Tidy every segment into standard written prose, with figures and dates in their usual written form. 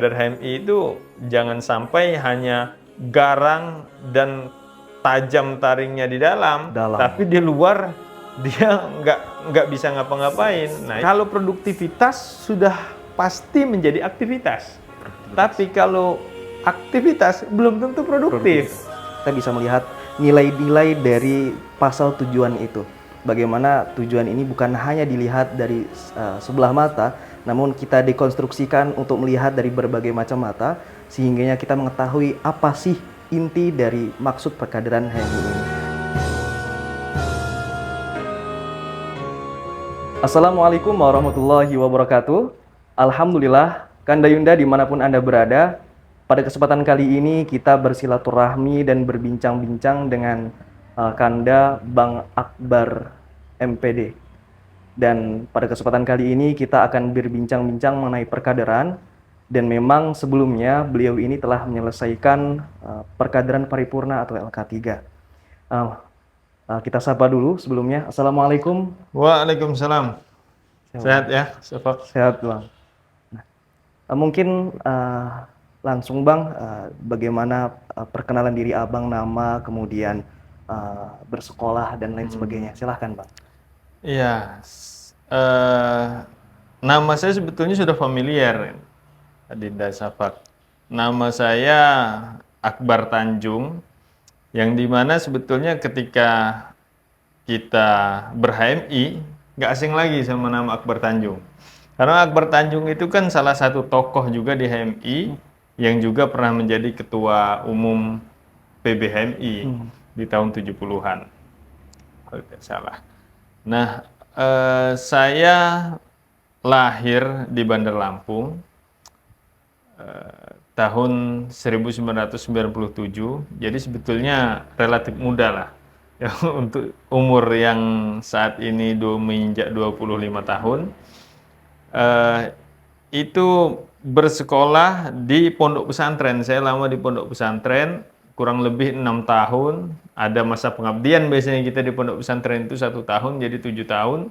kadar HMI itu jangan sampai hanya garang dan tajam taringnya di dalam. Tapi di luar dia nggak bisa ngapa-ngapain. Nah, kalau produktivitas sudah pasti menjadi aktivitas. Tapi kalau aktivitas belum tentu produktif. Kita bisa melihat nilai-nilai dari pasal tujuan itu. Bagaimana tujuan ini bukan hanya dilihat dari sebelah mata, namun kita dekonstruksikan untuk melihat dari berbagai macam mata, sehingga kita mengetahui apa sih inti dari maksud perkaderan HMI ini. Assalamualaikum warahmatullahi wabarakatuh. Alhamdulillah, Kanda Yunda dimanapun Anda berada, pada kesempatan kali ini kita bersilaturahmi dan berbincang-bincang dengan Kanda Bang Akbar MPD. Dan pada kesempatan kali ini kita akan berbincang-bincang mengenai perkaderan. Dan memang sebelumnya beliau ini telah menyelesaikan perkaderan paripurna atau LK3. Kita sapa dulu sebelumnya. Assalamualaikum. Waalaikumsalam. Sehat ya, Sofak? Sehat, Bang. Nah, mungkin langsung Bang, bagaimana perkenalan diri Abang, nama, kemudian bersekolah dan lain sebagainya. Silahkan Bang. Iya, nama saya sebetulnya sudah familiar, Adinda Safak. Nama saya Akbar Tanjung, yang dimana sebetulnya ketika kita ber-HMI, nggak asing lagi sama nama Akbar Tanjung. Karena Akbar Tanjung itu kan salah satu tokoh juga di HMI, yang juga pernah menjadi ketua umum PBHMI di tahun 70-an, kalau tidak salah. Nah, saya lahir di Bandar Lampung tahun 1997, jadi sebetulnya relatif muda lah ya, untuk umur yang saat ini menginjak 25 tahun. Itu bersekolah di pondok pesantren. Saya lama di pondok pesantren, kurang lebih 6 tahun. Ada masa pengabdian biasanya kita di pondok pesantren itu 1 tahun, jadi 7 tahun.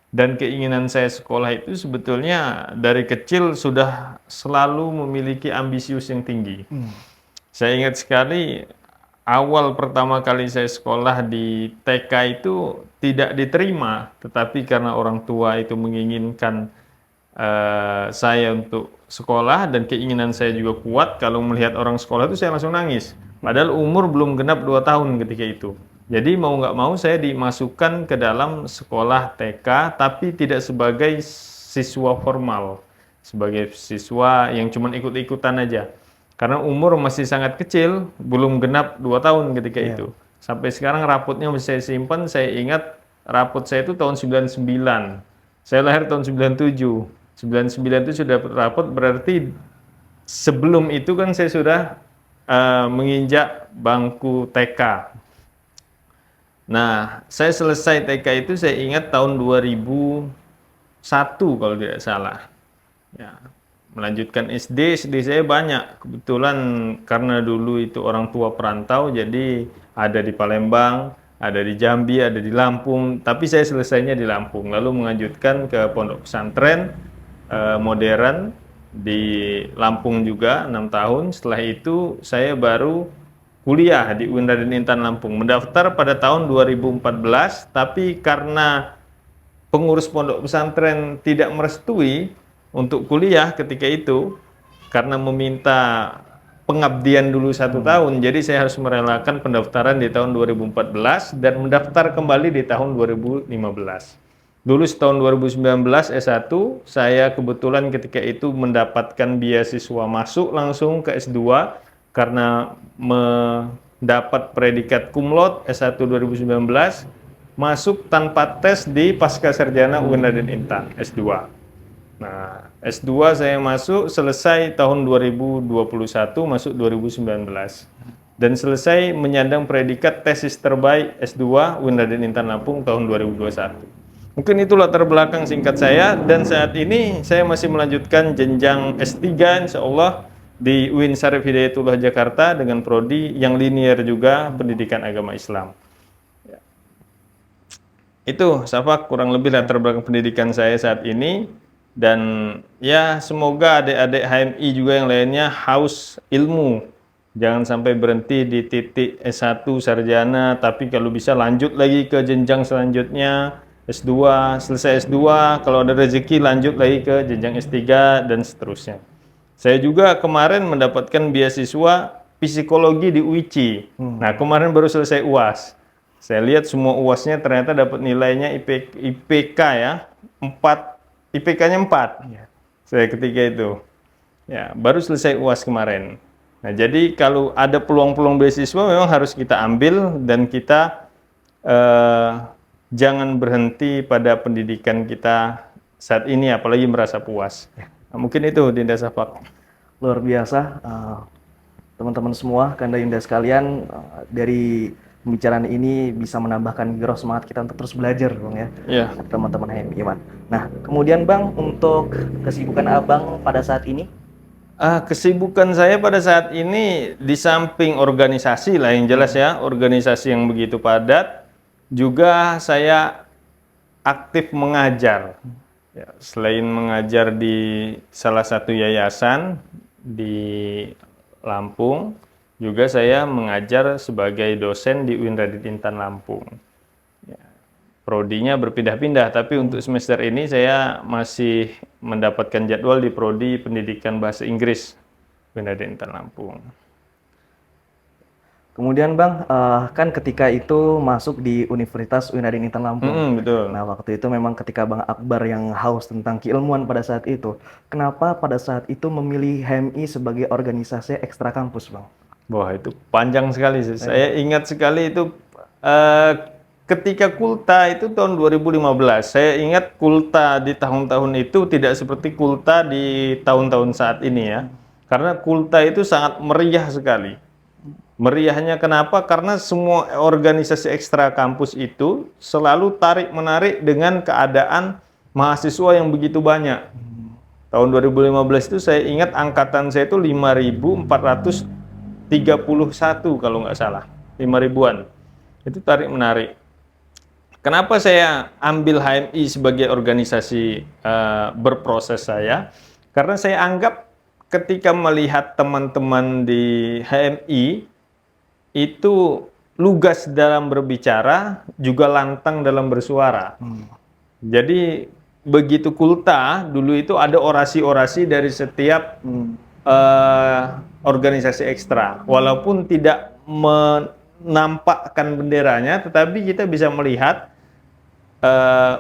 Dan keinginan saya sekolah itu sebetulnya dari kecil sudah selalu memiliki ambisius yang tinggi. Saya ingat sekali awal pertama kali saya sekolah di TK itu tidak diterima, tetapi karena orang tua itu menginginkan saya untuk sekolah dan keinginan saya juga kuat, kalau melihat orang sekolah itu saya langsung nangis. Padahal umur belum genap 2 tahun ketika itu. Jadi mau nggak mau saya dimasukkan ke dalam sekolah TK, tapi tidak sebagai siswa formal, sebagai siswa yang cuma ikut-ikutan aja. Karena umur masih sangat kecil, belum genap 2 tahun ketika itu. Sampai sekarang rapotnya masih saya simpan, saya ingat rapot saya itu tahun 99. Saya lahir tahun 97. 99 itu sudah rapot, berarti sebelum itu kan saya sudah menginjak bangku TK. Nah, saya selesai TK itu saya ingat tahun 2001 kalau tidak salah. Ya, melanjutkan SD saya banyak. Kebetulan karena dulu itu orang tua perantau, jadi ada di Palembang, ada di Jambi, ada di Lampung. Tapi saya selesainya di Lampung, lalu melanjutkan ke pondok pesantren modern di Lampung juga 6 tahun. Setelah itu saya baru kuliah di UIN Raden Intan Lampung, mendaftar pada tahun 2014, tapi karena pengurus pondok pesantren tidak merestui untuk kuliah ketika itu, karena meminta pengabdian dulu 1 tahun, jadi saya harus merelakan pendaftaran di tahun 2014 dan mendaftar kembali di tahun 2015. Dulu tahun 2019 S1, saya kebetulan ketika itu mendapatkan beasiswa masuk langsung ke S2, karena mendapat predikat cum laude S1 2019, masuk tanpa tes di Pasca Sarjana UIN Raden Intan S2. Nah, S2 saya masuk, selesai tahun 2021, masuk 2019. Dan selesai menyandang predikat tesis terbaik S2 UIN Raden Intan Lampung tahun 2021. Mungkin itu latar belakang singkat saya, dan saat ini saya masih melanjutkan jenjang S3 insya Allah di UIN Syarif Hidayatullah Jakarta dengan prodi yang linear juga, pendidikan agama Islam. Ya. Itu Safak kurang lebih latar belakang pendidikan saya saat ini. Dan ya semoga adik-adik HMI juga yang lainnya haus ilmu. Jangan sampai berhenti di titik S1 sarjana, tapi kalau bisa lanjut lagi ke jenjang selanjutnya, S2, selesai S2, kalau ada rezeki lanjut lagi ke jenjang S3 dan seterusnya. Saya juga kemarin mendapatkan beasiswa psikologi di UICI. Nah, kemarin baru selesai UAS. Saya lihat semua UASnya ternyata dapat nilainya IPK ya, 4, IPK-nya 4. Saya ketika itu. Ya, baru selesai UAS kemarin. Nah, jadi kalau ada peluang-peluang beasiswa memang harus kita ambil dan kita jangan berhenti pada pendidikan kita saat ini, apalagi merasa puas. Nah, mungkin itu Dinda Safak. Luar biasa, teman-teman semua, Kanda Yunda sekalian, dari pembicaraan ini bisa menambahkan giroh semangat kita untuk terus belajar, Bang ya, Ya. teman-teman HMI Iman. Nah, kemudian Bang, untuk kesibukan Abang pada saat ini? Kesibukan saya pada saat ini di samping organisasi lah yang jelas ya, organisasi yang begitu padat, juga saya aktif mengajar. Ya, selain mengajar di salah satu yayasan di Lampung, juga saya mengajar sebagai dosen di UIN Raden Intan Lampung. Ya, prodinya berpindah-pindah, tapi untuk semester ini saya masih mendapatkan jadwal di Prodi Pendidikan Bahasa Inggris UIN Raden Intan Lampung. Kemudian Bang, kan ketika itu masuk di Universitas UIN Raden Intan Lampung. Betul. Nah, waktu itu memang ketika Bang Akbar yang haus tentang keilmuan pada saat itu, kenapa pada saat itu memilih HMI sebagai organisasi ekstra kampus, Bang? Wah, itu panjang sekali sih. Saya ingat sekali itu ketika Kulta itu tahun 2015. Saya ingat Kulta di tahun-tahun itu tidak seperti Kulta di tahun-tahun saat ini ya. Karena Kulta itu sangat meriah sekali. Meriahnya kenapa? Karena semua organisasi ekstra kampus itu selalu tarik-menarik dengan keadaan mahasiswa yang begitu banyak. Tahun 2015 itu saya ingat angkatan saya itu 5.431 kalau nggak salah. 5 ribuan. Itu tarik-menarik. Kenapa saya ambil HMI sebagai organisasi berproses saya? Karena saya anggap ketika melihat teman-teman di HMI itu lugas dalam berbicara, juga lantang dalam bersuara. Jadi begitu Kulta, dulu itu ada orasi-orasi dari setiap organisasi ekstra. Walaupun tidak menampakkan benderanya, tetapi kita bisa melihat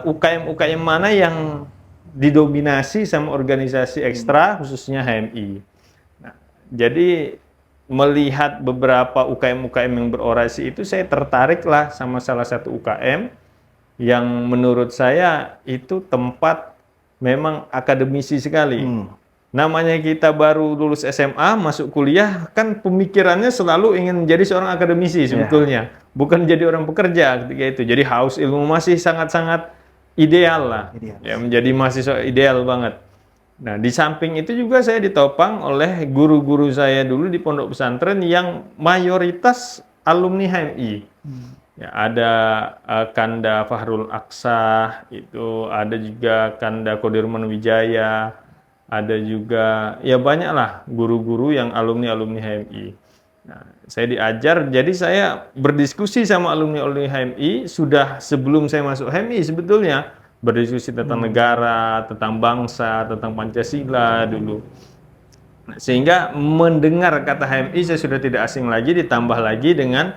UKM-UKM mana yang didominasi sama organisasi ekstra, khususnya HMI. Nah, jadi melihat beberapa UKM-UKM yang berorasi itu, saya tertarik lah sama salah satu UKM yang menurut saya itu tempat memang akademisi sekali. Namanya kita baru lulus SMA, masuk kuliah, kan pemikirannya selalu ingin menjadi seorang akademisi sebetulnya. Bukan jadi orang pekerja ketika itu. Jadi haus ilmu masih sangat-sangat ideal lah. Ya, menjadi mahasiswa ideal banget. Nah, di samping itu juga saya ditopang oleh guru-guru saya dulu di pondok pesantren yang mayoritas alumni HMI. Ya, ada Kanda Fahrul Aqsa, itu ada juga Kanda Kodirman Wijaya, ada juga ya banyak lah guru-guru yang alumni-alumni HMI. Nah, saya diajar, jadi saya berdiskusi sama alumni-alumni HMI sudah sebelum saya masuk HMI sebetulnya. Berdiskusi tentang negara, tentang bangsa, tentang Pancasila dulu. Nah, sehingga mendengar kata HMI saya sudah tidak asing lagi, ditambah lagi dengan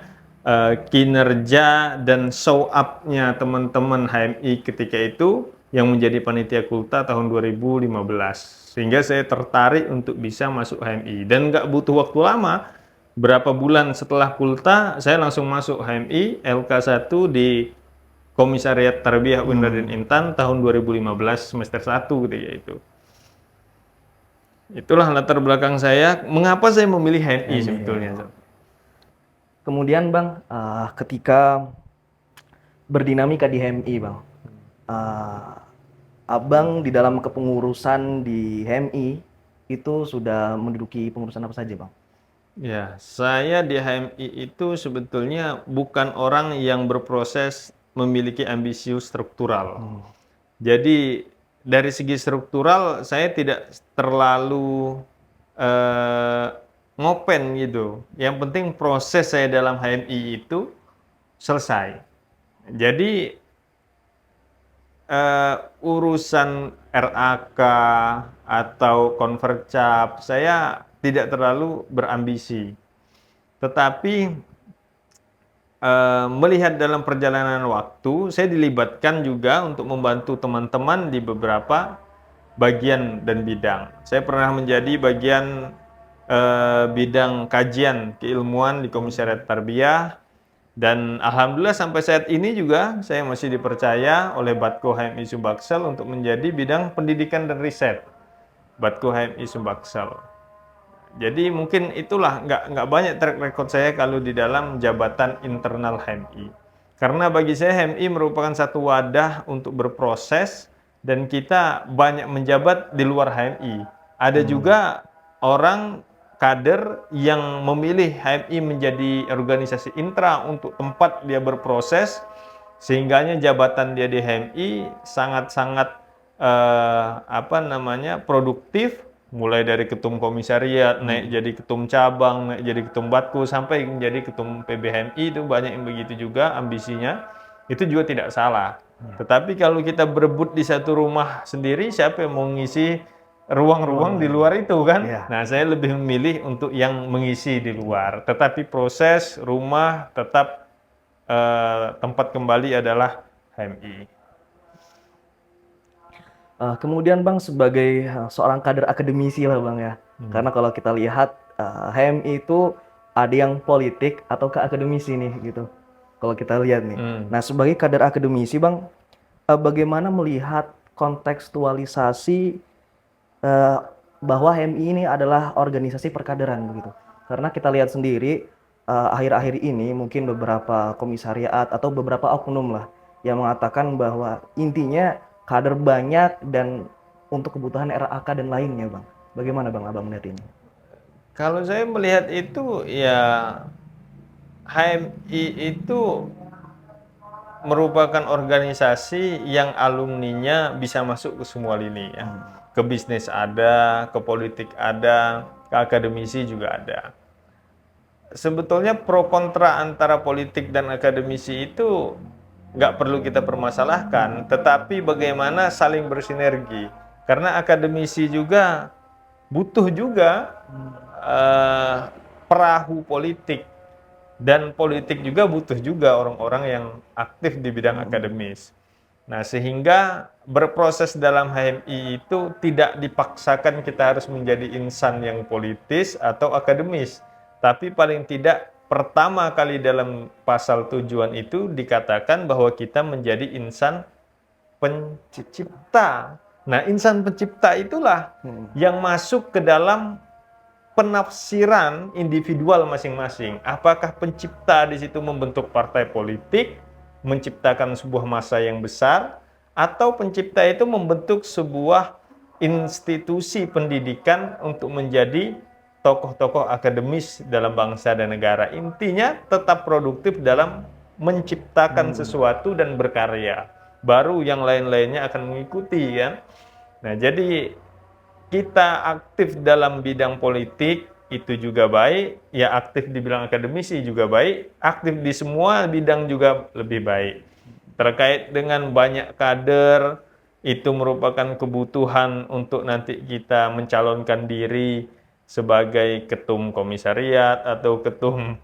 kinerja dan show up-nya teman-teman HMI ketika itu yang menjadi panitia Kulta tahun 2015. Sehingga saya tertarik untuk bisa masuk HMI. Dan nggak butuh waktu lama, berapa bulan setelah Kulta, saya langsung masuk HMI, LK1 di Komisariat Tarbiyah UIN Raden Intan tahun 2015 semester 1 ketika itu. Itulah latar belakang saya, mengapa saya memilih HMI sebetulnya. Kemudian Bang, ketika berdinamika di HMI Bang, Abang di dalam kepengurusan di HMI itu sudah menduduki pengurusan apa saja Bang? Ya, saya di HMI itu sebetulnya bukan orang yang berproses memiliki ambisius struktural. Jadi dari segi struktural saya tidak terlalu ngopen gitu. Yang penting proses saya dalam HMI itu selesai. Jadi urusan RAK atau Convercap saya tidak terlalu berambisi. Tetapi melihat dalam perjalanan waktu, saya dilibatkan juga untuk membantu teman-teman di beberapa bagian dan bidang. Saya pernah menjadi bagian bidang kajian keilmuan di Komisariat Tarbiyah, dan alhamdulillah sampai saat ini juga saya masih dipercaya oleh Batko HMI Sumbaksel untuk menjadi bidang pendidikan dan riset Batko HMI Sumbaksel. Jadi mungkin itulah nggak banyak track record saya kalau di dalam jabatan internal HMI. Karena bagi saya HMI merupakan satu wadah untuk berproses dan kita banyak menjabat di luar HMI. Ada juga orang kader yang memilih HMI menjadi organisasi intra untuk tempat dia berproses, sehingganya jabatan dia di HMI sangat-sangat produktif, mulai dari ketum komisariat, naik jadi ketum cabang, naik jadi ketum batku, sampai menjadi ketum PBHMI. Itu banyak yang begitu juga ambisinya. Itu juga tidak salah. Tetapi kalau kita berebut di satu rumah sendiri, siapa yang mau mengisi ruang-ruang di luar itu kan? Nah, saya lebih memilih untuk yang mengisi di luar. Tetapi proses rumah tetap tempat kembali adalah HMI. Kemudian Bang sebagai seorang kader akademisi lah Bang ya. Karena kalau kita lihat HMI itu ada yang politik atau ke akademisi nih gitu. Kalau kita lihat nih. Nah, sebagai kader akademisi Bang, bagaimana melihat kontekstualisasi bahwa HMI ini adalah organisasi perkaderan begitu. Karena kita lihat sendiri akhir-akhir ini mungkin beberapa komisariat atau beberapa oknum lah yang mengatakan bahwa intinya kader banyak dan untuk kebutuhan RAK dan lainnya Bang. Bagaimana Bang Abang melihat ini? Kalau saya melihat itu ya, HMI itu merupakan organisasi yang alumninya bisa masuk ke semua lini ya. Ke bisnis ada, ke politik ada, ke akademisi juga ada. Sebetulnya pro kontra antara politik dan akademisi itu nggak perlu kita permasalahkan, tetapi bagaimana saling bersinergi. Karena akademisi juga butuh juga perahu politik, dan politik juga butuh juga orang-orang yang aktif di bidang akademis. Nah, sehingga berproses dalam HMI itu tidak dipaksakan kita harus menjadi insan yang politis atau akademis, tapi paling tidak pertama kali dalam pasal tujuan itu dikatakan bahwa kita menjadi insan pencipta. Nah, insan pencipta itulah yang masuk ke dalam penafsiran individual masing-masing. Apakah pencipta di situ membentuk partai politik, menciptakan sebuah massa yang besar, atau pencipta itu membentuk sebuah institusi pendidikan untuk menjadi tokoh-tokoh akademis dalam bangsa dan negara. Intinya tetap produktif dalam menciptakan sesuatu dan berkarya. Baru yang lain-lainnya akan mengikuti kan. Nah, jadi kita aktif dalam bidang politik itu juga baik, ya aktif di bidang akademisi juga baik, aktif di semua bidang juga lebih baik. Terkait dengan banyak kader, itu merupakan kebutuhan untuk nanti kita mencalonkan diri sebagai ketum komisariat atau ketum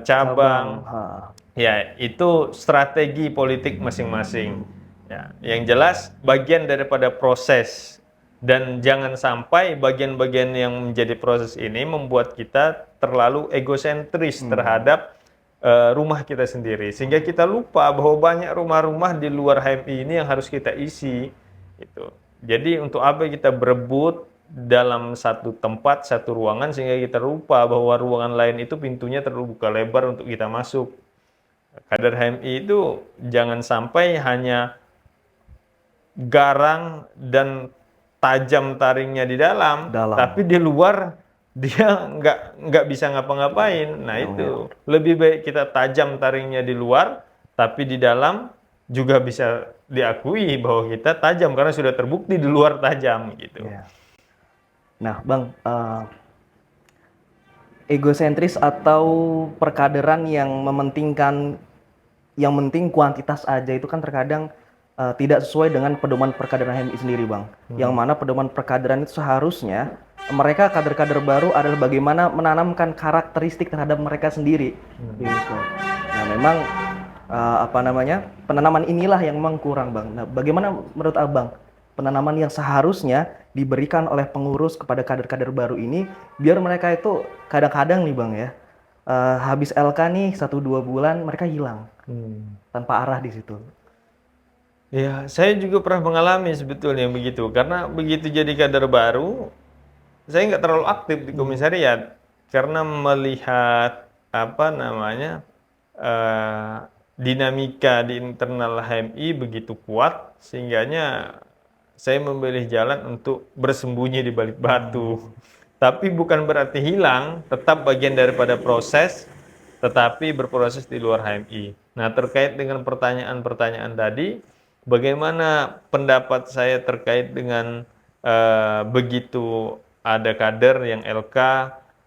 cabang. Ya, itu strategi politik masing-masing. Ya, yang jelas bagian daripada proses, dan jangan sampai bagian-bagian yang menjadi proses ini membuat kita terlalu egosentris terhadap rumah kita sendiri, sehingga kita lupa bahwa banyak rumah-rumah di luar HMI ini yang harus kita isi. Itu. Jadi untuk apa kita berebut dalam satu tempat, satu ruangan, sehingga kita lupa bahwa ruangan lain itu pintunya terbuka lebar untuk kita masuk. Kader HMI itu jangan sampai hanya garang dan tajam taringnya di dalam. Tapi di luar dia nggak bisa ngapa-ngapain. Nah lebih baik kita tajam taringnya di luar, tapi di dalam juga bisa diakui bahwa kita tajam karena sudah terbukti di luar tajam gitu. Iya. Nah, Bang, egosentris atau perkaderan yang mementingkan yang penting kuantitas aja itu kan terkadang tidak sesuai dengan pedoman perkaderan HMI sendiri, Bang. Yang mana pedoman perkaderan itu seharusnya mereka kader-kader baru adalah bagaimana menanamkan karakteristik terhadap mereka sendiri. Gitu. Nah, memang penanaman inilah yang memang kurang, Bang. Nah, bagaimana menurut Abang penanaman yang seharusnya diberikan oleh pengurus kepada kader-kader baru ini biar mereka itu kadang-kadang nih, Bang ya, habis LK nih 1-2 bulan mereka hilang tanpa arah di situ. Ya, saya juga pernah mengalami sebetulnya begitu. Karena begitu jadi kader baru, saya nggak terlalu aktif di komisariat karena melihat dinamika di internal HMI begitu kuat, sehingganya saya memilih jalan untuk bersembunyi di balik batu. Tapi bukan berarti hilang, tetap bagian daripada proses, tetapi berproses di luar HMI. Nah, terkait dengan pertanyaan-pertanyaan tadi, bagaimana pendapat saya terkait dengan begitu ada kader yang LK,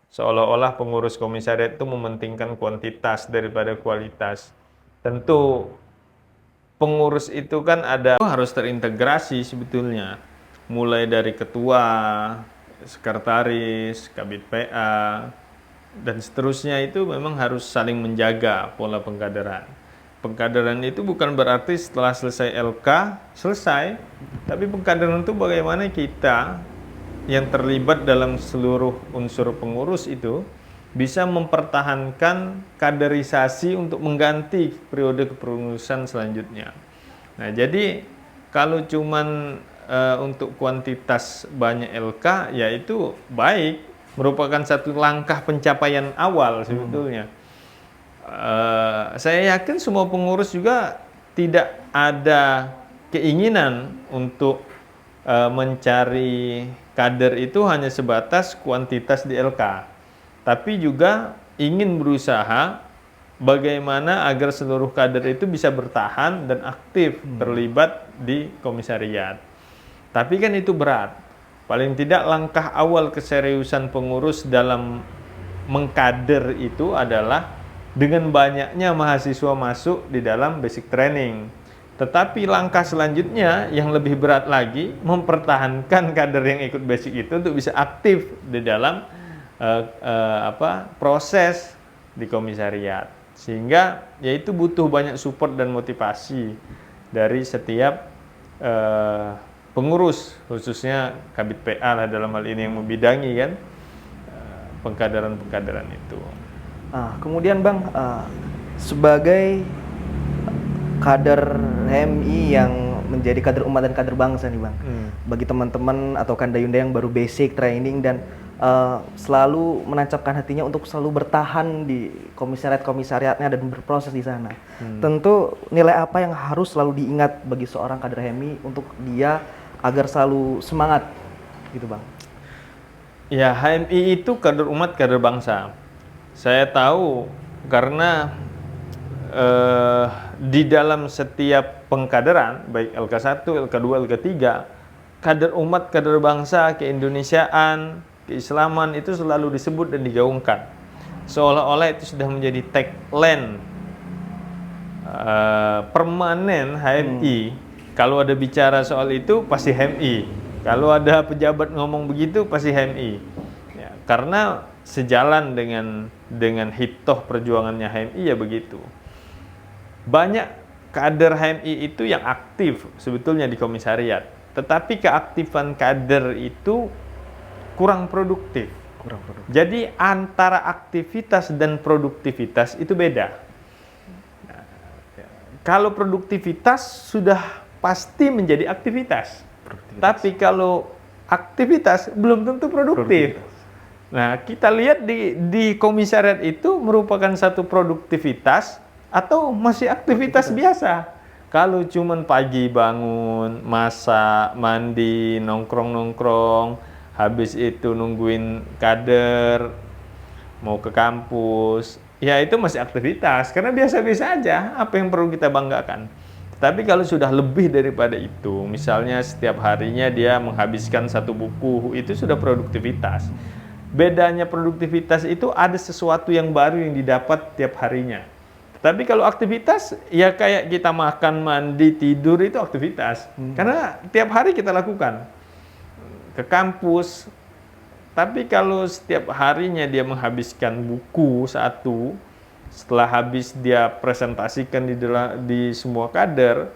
seolah-olah pengurus komisariat itu mementingkan kuantitas daripada kualitas. Tentu pengurus itu kan harus terintegrasi sebetulnya, mulai dari ketua, sekretaris, kabid PA, dan seterusnya itu memang harus saling menjaga pola pengkaderan. Pengkaderan itu bukan berarti setelah selesai LK, selesai. Tapi pengkaderan itu bagaimana kita yang terlibat dalam seluruh unsur pengurus itu bisa mempertahankan kaderisasi untuk mengganti periode kepengurusan selanjutnya. Nah, jadi kalau cuman untuk kuantitas banyak LK, ya itu baik, merupakan satu langkah pencapaian awal sebetulnya. Saya yakin semua pengurus juga tidak ada keinginan untuk mencari kader itu hanya sebatas kuantitas di LK, tapi juga ingin berusaha bagaimana agar seluruh kader itu bisa bertahan dan aktif terlibat di komisariat. Tapi kan itu berat. Paling tidak langkah awal keseriusan pengurus dalam mengkader itu adalah dengan banyaknya mahasiswa masuk di dalam basic training. Tetapi langkah selanjutnya yang lebih berat lagi, mempertahankan kader yang ikut basic itu untuk bisa aktif di dalam proses di komisariat. Sehingga yaitu butuh banyak support dan motivasi dari setiap pengurus, khususnya kabid PA lah dalam hal ini yang membidangi kan pengkaderan-pengkaderan itu. Kemudian Bang, sebagai kader HMI yang menjadi kader umat dan kader bangsa nih Bang, bagi teman-teman atau Kandayunda yang baru basic training dan selalu menancapkan hatinya untuk selalu bertahan di komisariat-komisariatnya dan berproses di sana. Tentu nilai apa yang harus selalu diingat bagi seorang kader HMI untuk dia agar selalu semangat gitu Bang? Ya, HMI itu kader umat, kader bangsa. Saya tahu karena di dalam setiap pengkaderan, baik LK1, LK2, LK3, kader umat, kader bangsa, keindonesiaan, keislaman itu selalu disebut dan digaungkan. Seolah-olah itu sudah menjadi tagline permanen HMI. Kalau ada bicara soal itu, pasti HMI. Kalau ada pejabat ngomong begitu, pasti HMI. Ya, karena sejalan dengan hitoh perjuangannya HMI ya begitu. Banyak kader HMI itu yang aktif sebetulnya di komisariat, tetapi keaktifan kader itu kurang produktif. Jadi antara aktivitas dan produktivitas itu beda. Nah, kalau produktivitas sudah pasti menjadi aktivitas. Tapi kalau aktivitas belum tentu produktif. Nah, kita lihat di komisariat itu merupakan satu produktivitas atau masih aktivitas biasa. Kalau cuman pagi bangun, masak, mandi, nongkrong-nongkrong, habis itu nungguin kader, mau ke kampus, ya itu masih aktivitas, karena biasa-biasa aja, apa yang perlu kita banggakan. Tapi kalau sudah lebih daripada itu, misalnya setiap harinya dia menghabiskan satu buku, itu sudah produktivitas. Bedanya produktivitas itu ada sesuatu yang baru yang didapat tiap harinya. Tapi kalau aktivitas, ya kayak kita makan, mandi, tidur itu aktivitas. Karena tiap hari kita lakukan. Ke kampus. Tapi kalau setiap harinya dia menghabiskan buku satu, setelah habis dia presentasikan di semua kader,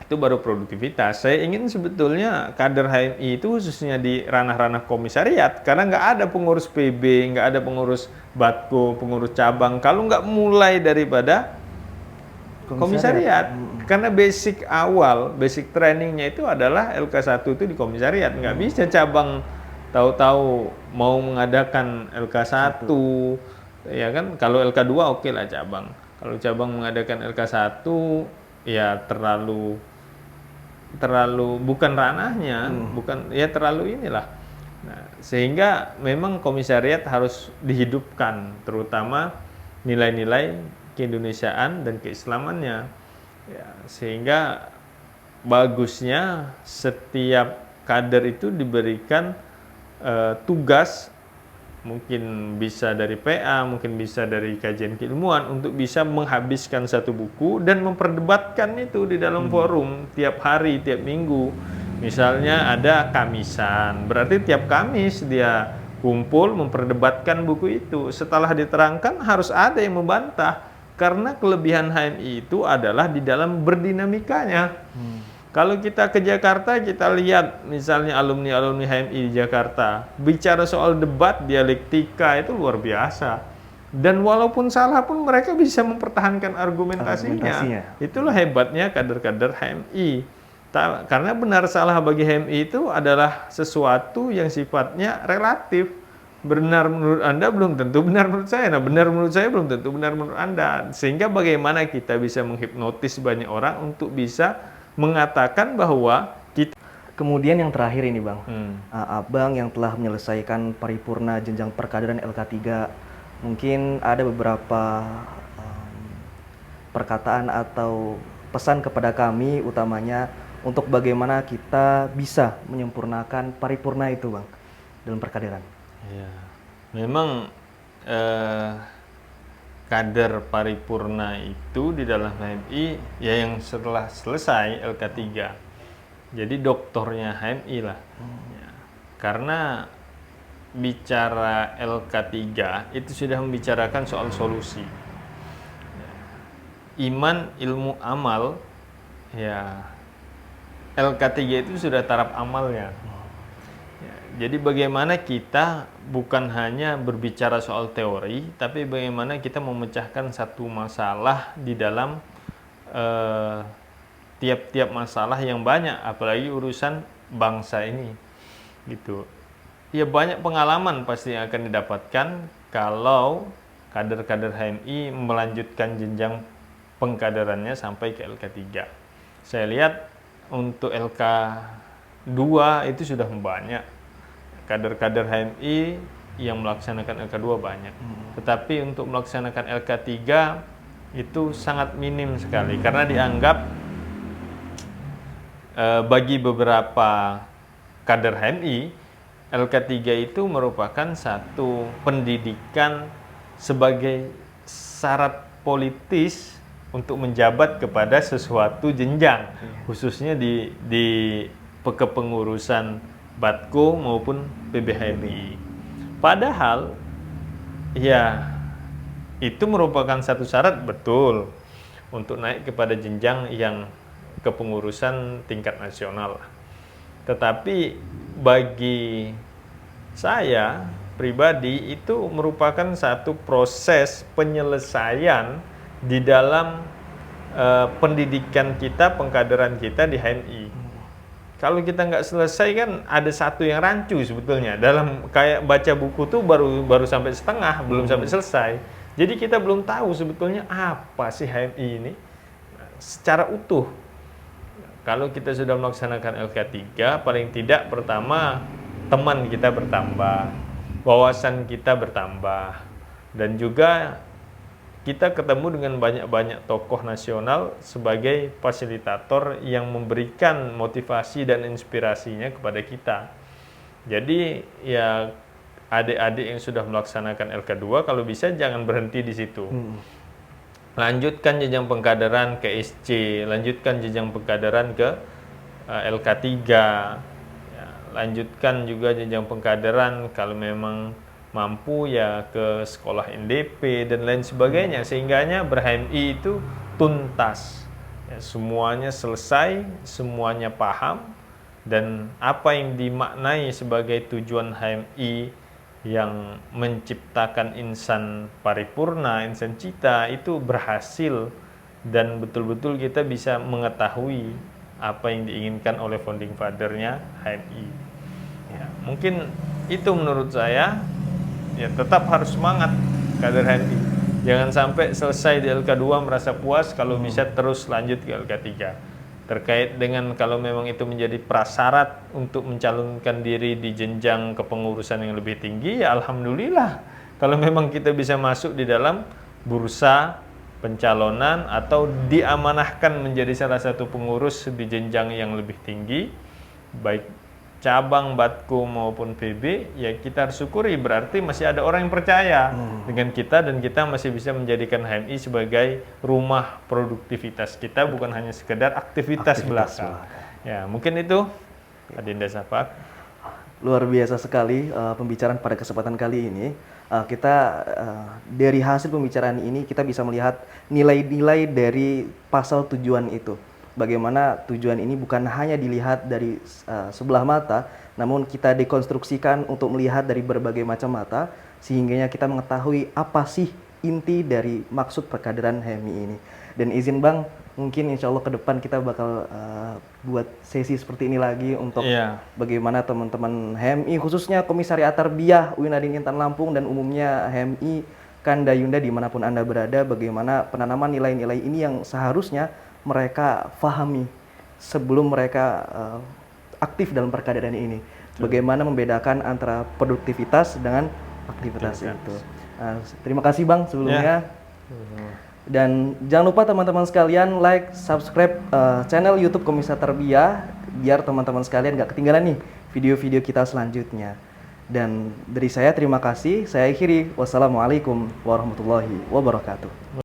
itu baru produktivitas. Saya ingin sebetulnya kader HMI itu khususnya di ranah-ranah komisariat, karena nggak ada pengurus PB, nggak ada pengurus Batko, pengurus cabang, kalau nggak mulai daripada komisariat. Karena basic awal, basic trainingnya itu adalah LK1 itu di komisariat. Nggak bisa cabang tahu-tahu mau mengadakan LK1, ya kan? Kalau LK2 oke lah cabang. Kalau cabang mengadakan LK1, ya terlalu bukan ranahnya, bukan, ya terlalu inilah. Nah, sehingga memang komisariat harus dihidupkan, terutama nilai-nilai keindonesiaan dan keislamannya. Ya, sehingga bagusnya setiap kader itu diberikan tugas, mungkin bisa dari PA, mungkin bisa dari kajian keilmuan, untuk bisa menghabiskan satu buku dan memperdebatkan itu di dalam forum tiap hari, tiap minggu. Misalnya ada Kamisan, berarti tiap Kamis dia kumpul memperdebatkan buku itu. Setelah diterangkan harus ada yang membantah, karena kelebihan HMI itu adalah di dalam berdinamikanya. Kalau kita ke Jakarta, kita lihat misalnya alumni-alumni HMI di Jakarta, bicara soal debat, dialektika itu luar biasa. Dan walaupun salah pun mereka bisa mempertahankan argumentasinya. Itulah hebatnya kader-kader HMI. Karena benar salah bagi HMI itu adalah sesuatu yang sifatnya relatif. Benar menurut Anda belum tentu benar menurut saya. Nah, benar menurut saya belum tentu benar menurut Anda. Sehingga bagaimana kita bisa menghipnotis banyak orang untuk bisa mengatakan bahwa kita. Kemudian yang terakhir ini Bang, Abang yang telah menyelesaikan paripurna jenjang perkaderan LK3, mungkin ada beberapa perkataan atau pesan kepada kami, utamanya untuk bagaimana kita bisa menyempurnakan paripurna itu Bang, dalam perkaderan. Ya, memang kader paripurna itu di dalam HMI ya yang setelah selesai LK3, jadi doktornya HMI lah. Ya, karena bicara LK3 itu sudah membicarakan soal solusi. Ya, iman, ilmu, amal, ya LK3 itu sudah taraf amalnya. Jadi bagaimana kita bukan hanya berbicara soal teori, tapi bagaimana kita memecahkan satu masalah di dalam tiap-tiap masalah yang banyak, apalagi urusan bangsa ini, gitu. Ya banyak pengalaman pasti yang akan didapatkan kalau kader-kader HMI melanjutkan jenjang pengkaderannya sampai ke LK3. Saya lihat untuk LK2 itu sudah banyak. Kader-kader HMI yang melaksanakan LK2 banyak. Tetapi untuk melaksanakan LK3 itu sangat minim sekali, karena dianggap bagi beberapa kader HMI, LK3 itu merupakan satu pendidikan sebagai syarat politis untuk menjabat kepada sesuatu jenjang, khususnya di kepengurusan Batko maupun PBHMI. Padahal ya itu merupakan satu syarat betul untuk naik kepada jenjang yang kepengurusan tingkat nasional. Tetapi bagi saya pribadi itu merupakan satu proses penyelesaian di dalam pendidikan kita, pengkaderan kita di HMI. Kalau kita nggak selesai kan ada satu yang rancu sebetulnya. Dalam kayak baca buku tuh baru sampai setengah, belum sampai selesai. Jadi kita belum tahu sebetulnya apa sih HMI ini secara utuh. Kalau kita sudah melaksanakan LK3, paling tidak pertama teman kita bertambah, wawasan kita bertambah, dan juga kita ketemu dengan banyak-banyak tokoh nasional sebagai fasilitator yang memberikan motivasi dan inspirasinya kepada kita. Jadi ya adik-adik yang sudah melaksanakan LK2 kalau bisa jangan berhenti di situ. Lanjutkan jenjang pengkaderan ke SC, lanjutkan jenjang pengkaderan ke LK3. Ya, lanjutkan juga jenjang pengkaderan kalau memang mampu ya ke sekolah NDP dan lain sebagainya, sehingganya ber-HMI itu tuntas. Ya, semuanya selesai, semuanya paham, dan apa yang dimaknai sebagai tujuan HMI yang menciptakan insan paripurna, insan cita itu berhasil, dan betul-betul kita bisa mengetahui apa yang diinginkan oleh founding father-nya HMI. Ya, mungkin itu menurut saya. Ya, tetap harus semangat kader HMI. Jangan sampai selesai di LK2 merasa puas, kalau bisa terus lanjut ke LK3. Terkait dengan kalau memang itu menjadi prasyarat untuk mencalonkan diri di jenjang kepengurusan yang lebih tinggi, ya alhamdulillah. Kalau memang kita bisa masuk di dalam bursa pencalonan atau diamanahkan menjadi salah satu pengurus di jenjang yang lebih tinggi, baik cabang, Batko maupun PB, ya kita harus syukuri, berarti masih ada orang yang percaya dengan kita, dan kita masih bisa menjadikan HMI sebagai rumah produktivitas kita, bukan hanya sekedar aktivitas belaka. Ya, mungkin itu Adinda Safak. Luar biasa sekali pembicaraan pada kesempatan kali ini. Dari hasil pembicaraan ini kita bisa melihat nilai-nilai dari pasal tujuan itu. Bagaimana tujuan ini bukan hanya dilihat dari sebelah mata, namun kita dekonstruksikan untuk melihat dari berbagai macam mata, sehingga kita mengetahui apa sih inti dari maksud perkaderan HMI ini. Dan izin Bang, mungkin insya Allah ke depan kita bakal buat sesi seperti ini lagi untuk bagaimana teman-teman HMI, khususnya Komisariat Tarbiyah UIN Nadin Intan Lampung dan umumnya HMI Kandayunda dimanapun Anda berada, bagaimana penanaman nilai-nilai ini yang seharusnya mereka fahami sebelum mereka aktif dalam perkaderan ini. Bagaimana membedakan antara produktivitas dengan aktivitas itu. Terima kasih Bang sebelumnya. Dan jangan lupa teman-teman sekalian like, subscribe channel YouTube Komisariat Tarbiyah biar teman-teman sekalian gak ketinggalan nih video-video kita selanjutnya. Dan dari saya terima kasih. Saya akhiri. Wassalamualaikum warahmatullahi wabarakatuh.